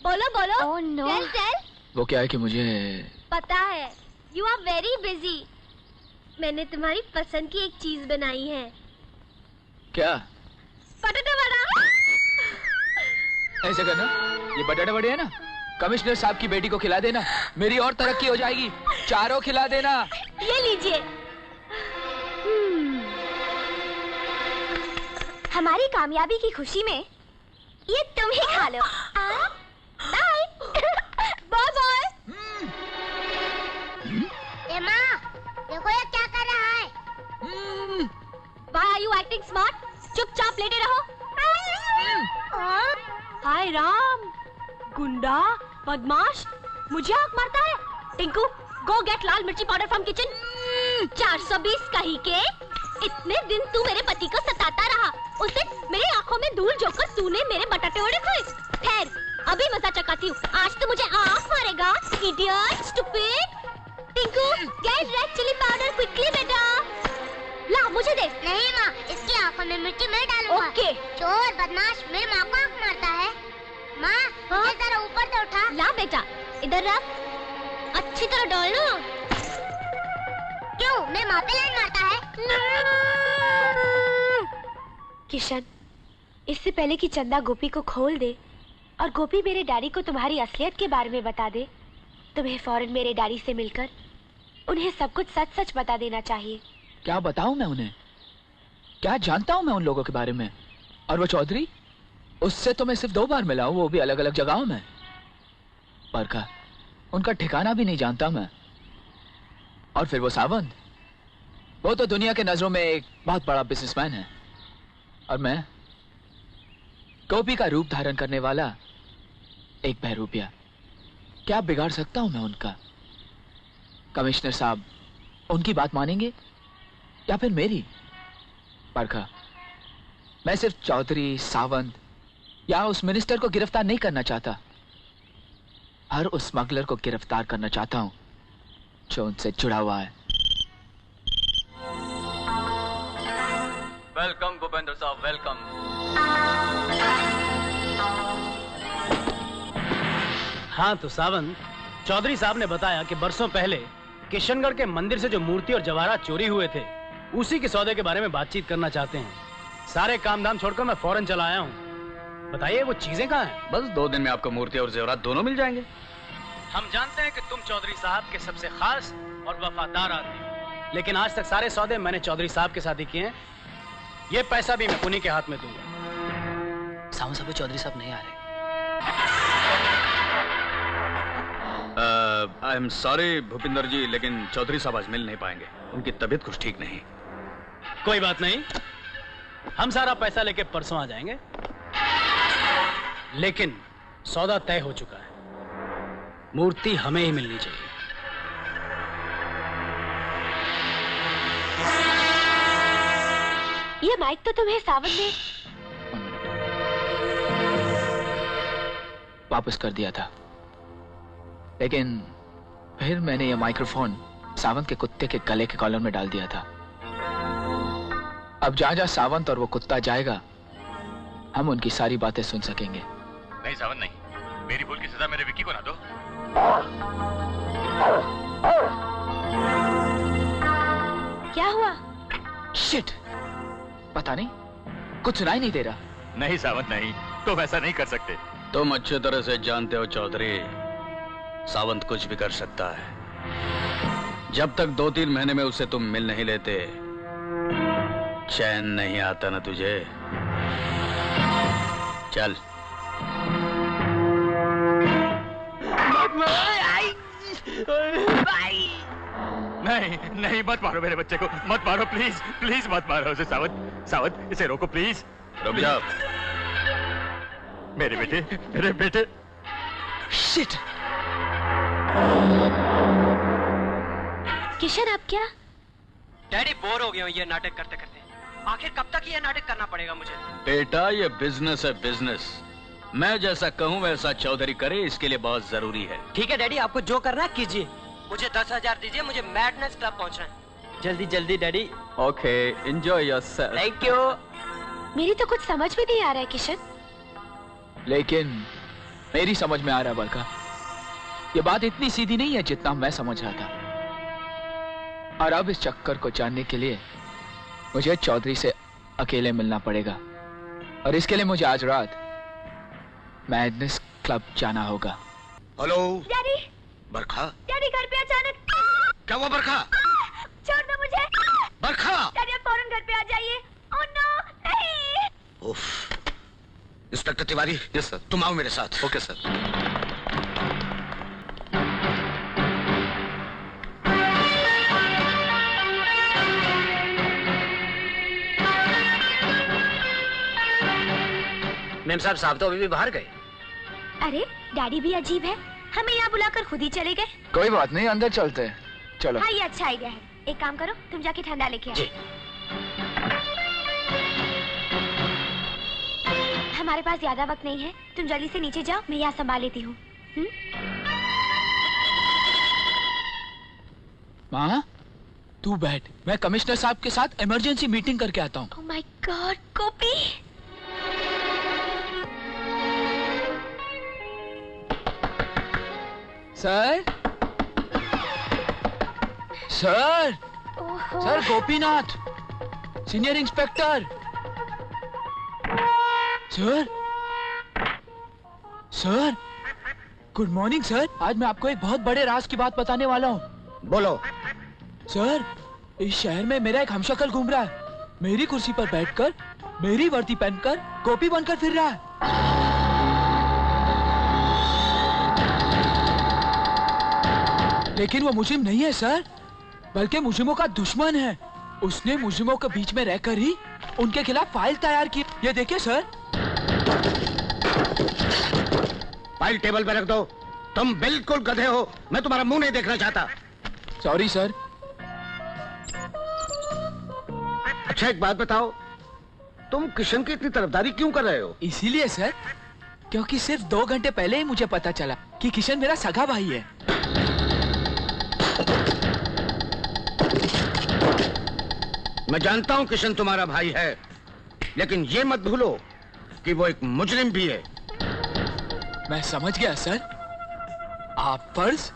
बोलो बोलो। Oh, no. Tell tell. वो क्या है कि मुझे पता है, यू आर वेरी बिजी। मैंने तुम्हारी पसंद की एक चीज बनाई है। क्या? पटाटा वड़ा। ऐसे करना, ये बटाटे बड़े है ना, कमिश्नर साहब की बेटी को खिला देना, मेरी और तरक्की हो जाएगी। चारों खिला देना। ये लीजिए। हमारी कामयाबी की खुशी में ये तुम ही खा लो। Bye bye bye. माँ, देखो ये क्या कर रहा है। Why are you acting smart? चुपचाप लेटे रहो। हाय राम, गुंडा बदमाश मुझे आंख मारता है। टिंकू, गो गेट लाल मिर्ची पाउडर फ्रॉम किचन। 420 कहीं के। इतने दिन तू मेरे पति को सताता रहा, उस दिन मेरी आंखों में धूल झोंककर तूने मेरे बटाटे वड़े खाए। खैर, अभी मजा चकाती हूँ। आज तो मुझे आंख मारेगा, idiot, stupid. Tinku, get red chilli powder quickly बेटा। ला मुझे दे। नहीं माँ, इसकी आंखों में मिर्ची मैं डालूंगा। ओके। चोर बदमाश मेरी माँ को आंख मारता है। माँ, ये जरा ऊपर से उठा। ला बेटा, इधर रख। अच्छी तरह डालना। क्यों, मेरे माँ पे लाइन मारता है? किशन, इससे पहले कि चंदा गोपी को खोल दे और गोपी मेरे डैडी को तुम्हारी असलियत के बारे में बता दे, तुम्हें फौरन मेरे डैडी से मिलकर उन्हें सब कुछ सच सच बता देना चाहिए। क्या बताऊं मैं उन्हें? क्या जानता हूं मैं उन लोगों के बारे में? और वो चौधरी, उससे तो मैं सिर्फ 2 बार मिला हूं, वो भी अलग अलग जगहों में। बरखा, उनका ठिकाना भी नहीं जानता मैं। और फिर वो सावंत, वो तो दुनिया के नजरों में एक बहुत बड़ा बिजनेसमैन है, और मैं गोपी का रूप धारण करने वाला एक बहरूपिया। क्या बिगाड़ सकता हूं मैं उनका? कमिश्नर साहब उनकी बात मानेंगे या फिर मेरी? बरखा, मैं सिर्फ चौधरी, सावंत या उस मिनिस्टर को गिरफ्तार नहीं करना चाहता, हर उस स्मगलर को गिरफ्तार करना चाहता हूं जो उनसे जुड़ा हुआ है। वेलकम भूपेंद्र साहब, वेलकम। हाँ तो सावंत, चौधरी साहब ने बताया कि बरसों पहले किशनगढ़ के मंदिर से जो मूर्ति और जवाहरात चोरी हुए थे, उसी के सौदे के बारे में बातचीत करना चाहते हैं। सारे काम धाम छोड़कर मैं फौरन चला आया हूँ। बताइए वो चीजें कहाँ हैं? बस 2 दिन में आपको मूर्ति और जेवरात दोनों मिल जाएंगे। हम जानते हैं कि तुम चौधरी साहब के सबसे खास और वफादार आदमी हो, लेकिन आज तक सारे सौदे मैंने चौधरी साहब के साथ ही किए हैं। ये पैसा भी मैं उन्हीं के हाथ में दूंगा। सावंत साहब, चौधरी साहब नहीं आ रहे। आई एम सॉरी भूपिंदर जी, लेकिन चौधरी साहब आज मिल नहीं पाएंगे, उनकी तबीयत कुछ ठीक नहीं। कोई बात नहीं, हम सारा पैसा लेके परसों आ जाएंगे, लेकिन सौदा तय हो चुका है, मूर्ति हमें ही मिलनी चाहिए। ये माइक तो तुम्हें सावंत ने वापस कर दिया था, लेकिन फिर मैंने ये माइक्रोफोन सावंत के कुत्ते के गले के कॉलर में डाल दिया था। अब जहां जहां सावंत और वो कुत्ता जाएगा, हम उनकी सारी बातें सुन सकेंगे। नहीं सावंत नहीं, मेरी भूल की सजा मेरे विक्की को ना दो। क्या हुआ? शिट, पता नहीं, कुछ सुनाई नहीं दे रहा। नहीं सावंत नहीं, तुम ऐसा नहीं कर सकते। तुम अच्छे तरह से जानते हो चौधरी, सावंत कुछ भी कर सकता है। जब तक 2-3 महीने में उसे तुम मिल नहीं लेते, चैन नहीं आता ना तुझे। चल। नहीं नहीं, मत मारो मेरे बच्चे को, मत मारो, प्लीज प्लीज मत मारो उसे। सावंत सावंत, इसे रोको प्लीज। रुक जाओ। मेरे बेटे, मेरे बेटे। शिट। किशन, अब क्या? डैडी, बोर हो गया हूँ ये नाटक करते करते। आखिर कब तक ये नाटक करना पड़ेगा मुझे? बेटा, ये बिजनेस है, बिजनेस। मैं जैसा कहूँ वैसा चौधरी करे, इसके लिए बहुत जरूरी है। ठीक है डैडी, आपको जो करना है कीजिए। मुझे 10,000 दीजिए, मुझे मैडनेस क्लब पहुंचना है। जल्दी जल्दी daddy. Okay, enjoy yourself. Thank you. मेरी तो कुछ समझ में नहीं आ रहा है किशन। लेकिन मेरी समझ में आ रहा है बरका, ये बात इतनी सीधी नहीं है जितना मैं समझ रहा था। और अब इस चक्कर को जानने के लिए मुझे चौधरी से अकेले मिलना पड़ेगा, और इसके लिए मुझे आज रात मैडनेस क्लब जाना होगा। Hello daddy. बरखा। डैडी, घर पे अचानक। क्या हुआ बरखा? छोड़ दो मुझे। बरखा। डैडी, आप फौरन घर पे आ जाइए। ओह नो, नहीं। उफ। इंस्पेक्टर तिवारी। Yes sir. तुम आओ मेरे साथ। Okay sir. मेम साहब तो अभी भी बाहर गए। अरे डैडी भी अजीब है, हमें यहाँ बुलाकर खुद ही चले गए। कोई बात नहीं, अंदर चलते हैं, चलो। हाँ, ये अच्छा आइडिया है। एक काम करो, तुम जाके ठंडा लेके आओ। हमारे पास ज्यादा वक्त नहीं है, तुम जल्दी से नीचे जाओ, मैं यहाँ संभाल लेती हूँ। माँ, तू बैठ, मैं कमिश्नर साहब के साथ इमरजेंसी मीटिंग करके आता हूँ। Oh my God, Gopi. Sir, sir, sir, Gopinath, senior inspector. Sir, sir, good morning sir. आज मैं आपको एक बहुत बड़े राज की बात बताने वाला हूँ। बोलो। सर, इस शहर में मेरा एक हमशक्ल घूम रहा है। मेरी कुर्सी पर बैठकर मेरी वर्दी पहनकर गोपी बनकर फिर रहा है। लेकिन वो मुजिम नहीं है सर, बल्कि मुजिमों का दुश्मन है। उसने मुजिमों के बीच में रहकर ही उनके खिलाफ फाइल तैयार की। ये देखिए सर। फाइल टेबल पे रख दो। तुम बिल्कुल गधे हो, मैं तुम्हारा मुंह नहीं देखना चाहता। Sorry sir. अच्छा एक बात बताओ, तुम किशन की इतनी तरफदारी क्यों कर रहे हो? इसीलिए सर, क्योंकि सिर्फ 2 घंटे पहले ही मुझे पता चला कि किशन मेरा सगा भाई है। मैं जानता हूं किशन तुम्हारा भाई है, लेकिन ये मत भूलो कि वो एक मुजरिम भी है। मैं समझ गया सर, आप फर्ज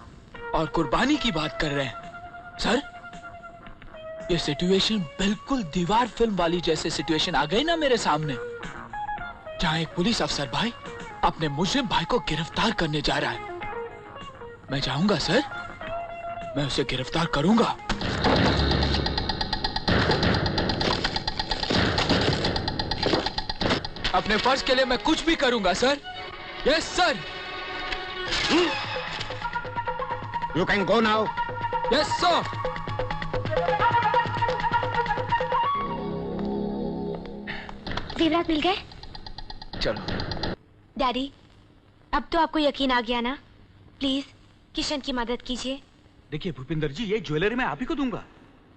और कुर्बानी की बात कर रहे हैं। सर, ये सिचुएशन बिल्कुल दीवार फिल्म वाली जैसे सिचुएशन आ गई ना मेरे सामने, जहां एक पुलिस अफसर भाई अपने मुजरिम भाई को गिरफ्तार करने जा रहा है। मैं जाऊंगा सर, मैं उसे गिरफ्तार करूंगा। अपने फर्ज के लिए मैं कुछ भी करूंगा sir. Yes sir. You can go now. Yes sir. जेवरात मिल गए? चलो। डैडी, अब तो आपको यकीन आ गया ना? प्लीज किशन की मदद कीजिए। देखिए भूपिंदर जी, ये ज्वेलरी मैं आप ही को दूंगा,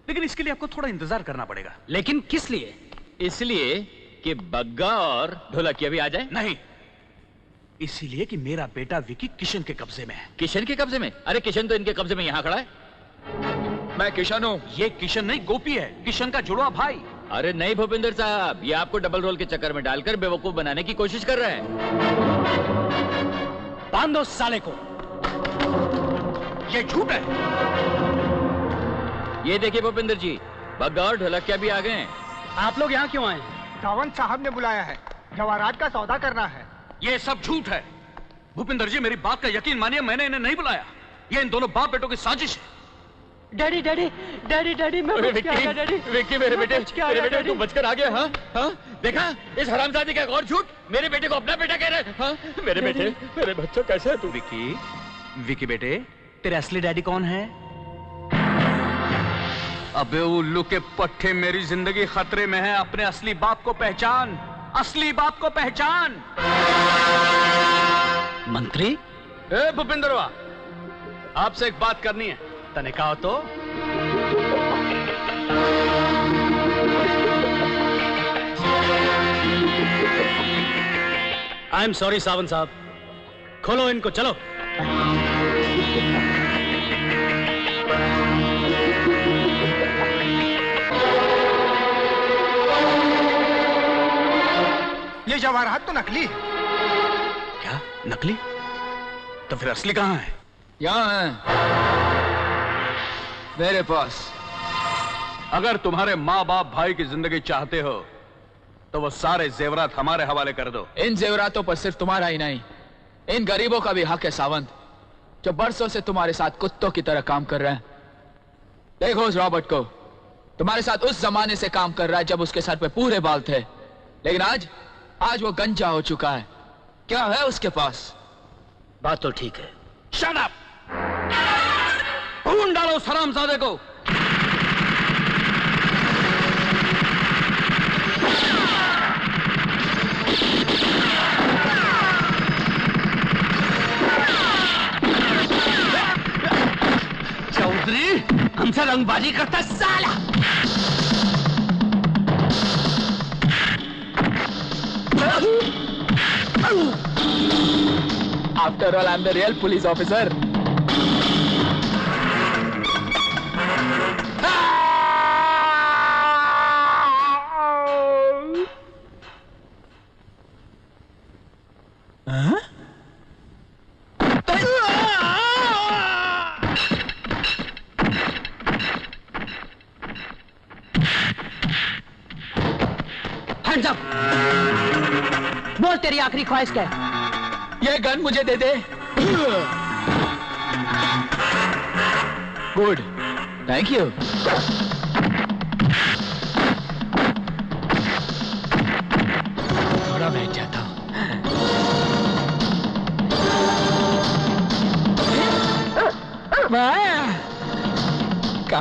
लेकिन इसके लिए आपको थोड़ा इंतजार करना पड़ेगा। लेकिन किस लिए? इसलिए कि बग्गा और ढोलकिया भी आ जाए। नहीं, इसीलिए कि मेरा बेटा विकी किशन के कब्जे में है। किशन के कब्जे में? अरे किशन तो इनके कब्जे में यहाँ खड़ा है। मैं किशन हूँ। ये किशन नहीं, गोपी है, किशन का जुड़वा भाई। अरे नहीं भूपिंदर साहब, ये आपको डबल रोल के चक्कर में डालकर बेवकूफ बनाने की कोशिश कर रहे हैं। बांध दो साले को। ये झूठ है। ये देखिए भूपिंदर जी, बग्गा और ढोलकिया भी आ गए हैं। आप लोग यहाँ क्यों आए? सावंत साहब ने बुलाया है, जवाहरात का सौदा करना है। ये सब झूठ है। भूपिंदर जी, मेरी बात का यकीन मानिए, मैंने इन्हें नहीं बुलाया। ये इन दोनों बाप बेटों की साजिश है। डैडी डैडी डैडी डैडी मैं बच गया डैडी। विक्की मेरे बेटे तू बचकर आ गया। हाँ हाँ, देखा इस हरामजादी का एक और झूठ। मेरे बेटे को अपना बेटा कह रहे हैं। हाँ मेरे बेटे, मेरे बच्चों कैसे है तू? विकी बेटे, तेरे असली डैडी कौन है? अबे उल्लू के पट्टे, मेरी जिंदगी खतरे में है। अपने असली बाप को पहचान, असली बाप को पहचान। मंत्री? ए भूपिंदरवा, आपसे एक बात करनी है। तने कहा तो आई एम सॉरी सावंत साहब, खोलो इनको, चलो। ये जवाहरात तो नकली है। क्या नकली? तो फिर असली कहाँ है? यहाँ है मेरे पास। अगर तुम्हारे माँ बाप भाई की जिंदगी चाहते हो तो वो सारे जेवरात हमारे हवाले कर दो। इन जेवरातों पर सिर्फ तुम्हारा ही नहीं, इन गरीबों का भी हक है सावंत, जो बरसों से तुम्हारे साथ कुत्तों की तरह काम कर रहे हैं। देखो उस रॉबर्ट को, तुम्हारे साथ उस जमाने से काम कर रहा है जब उसके सर पे पूरे बाल थे, लेकिन आज वो गंजा हो चुका है। क्या है उसके पास? बात तो ठीक है। Shut up! ढूंढ डालो उस हरामजादे को। चौधरी, हमसे रंगबाजी करता साला। After all, I'm the real police officer. Huh? Hands up! बोल तेरी आखिरी ख्वाहिश क्या है? ये गन मुझे दे दे। Good, thank you.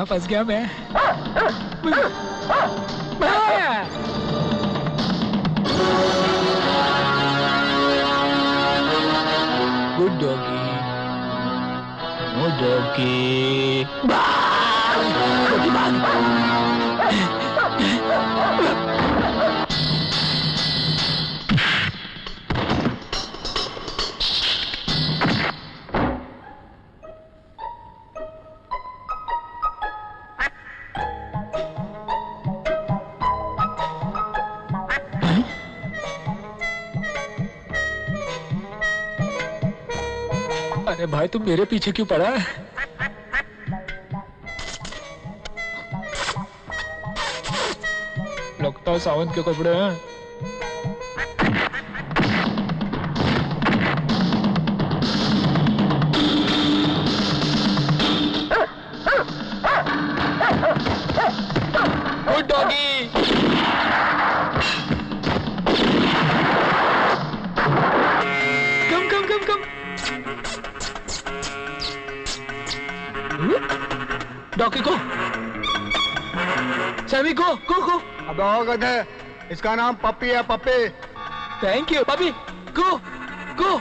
कहाँ फंस गया मैं? Good doggy, good doggy. अरे भाई तुम मेरे पीछे क्यों पड़ा है? लगता है सावंत के कपड़े हैं। Good doggy. Come come come come. Doggy को, सैमी को, को। अब गधे, इसका नाम पप्पी है, पप्पी। थैंक यू पप्पी। को।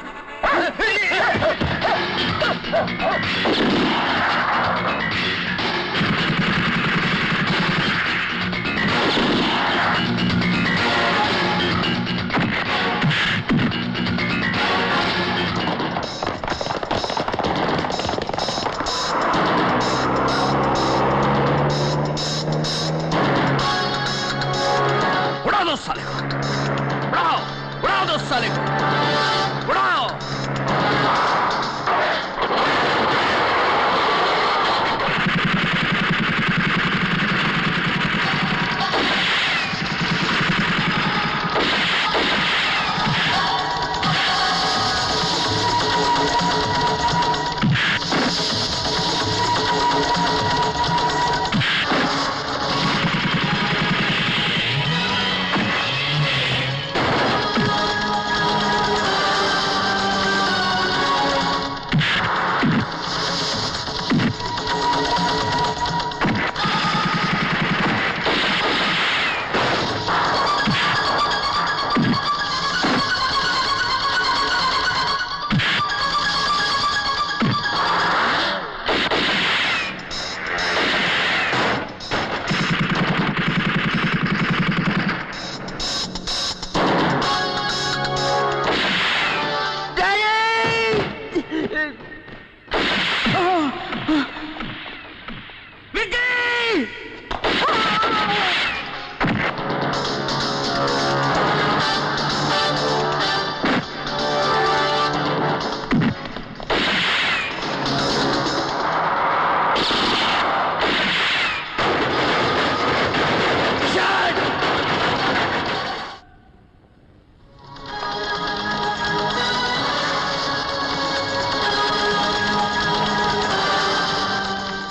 उड़ा दो साले को, उड़ाओ दो साले को, उड़ाओ।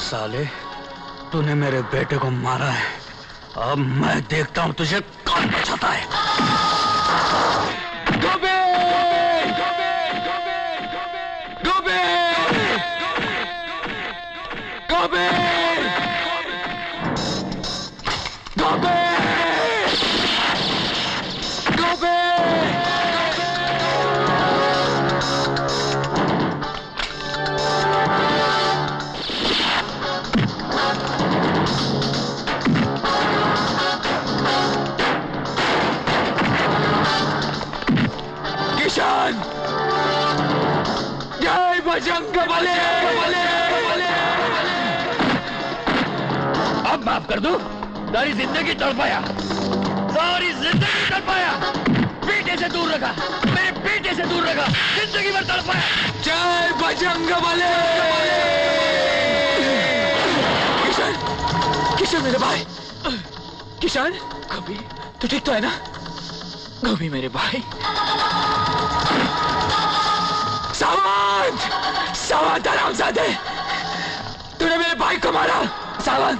साले, तूने मेरे बेटे को मारा है। अब मैं देखता हूं तुझे कौन बचाता है। गोबे! गोबे! गोबे! गोबे! गोबे! किशन! जय बजरंगबली! अब माफ कर दो, सारी जिंदगी तड़पाया, सारी जिंदगी तड़पाया, बेटे से दूर रखा, मेरे बेटे से दूर रखा, जिंदगी भर तड़पाया। जय बजरंगबली! किशन, किशन मेरे भाई, किशन, गोभी, तू ठीक तो है ना? गोभी मेरे भाई। सावंत! सावंत हरामजादे! तूने मेरे भाई को मारा, सावंत!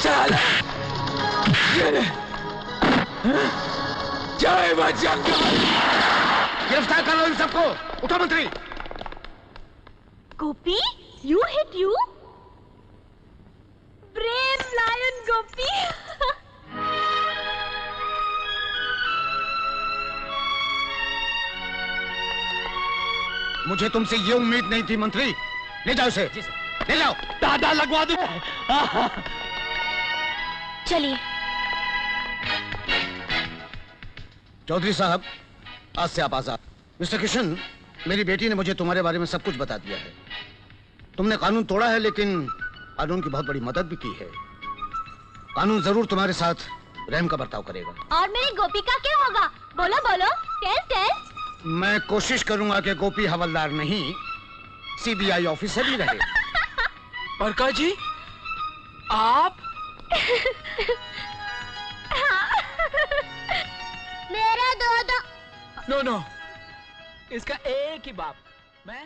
चल, ये ले, जय बजरंग। गिरफ्तार करो इन सबको। उठो मंत्री। गोपी, you hit you? Brave lion, गोपी। मुझे तुमसे ये उम्मीद नहीं थी मंत्री। ले जाओ इसे। ले जाओ। दादा लगवा दो। चलिए। चौधरी साहब, आज से आप आजाद। मिस्टर किशन, मेरी बेटी ने मुझे तुम्हारे बारे में सब कुछ बता दिया है। तुमने कानून तोड़ा है, लेकिन कानून की बहुत बड़ी मदद भी की है। कानून जरूर तुम्हारे साथ रहम का बर्ताव करेगा। और मेरी गोपी का क्या होगा? बोलो बोलो, टेल टेल। मैं कोशिश करूंगा कि गोपी हवलदार नहीं, सीबीआई ऑफिसर ही रहे। प्रकाश जी, आप? मेरा दो। नो नो, इसका एक ही बाप। मैं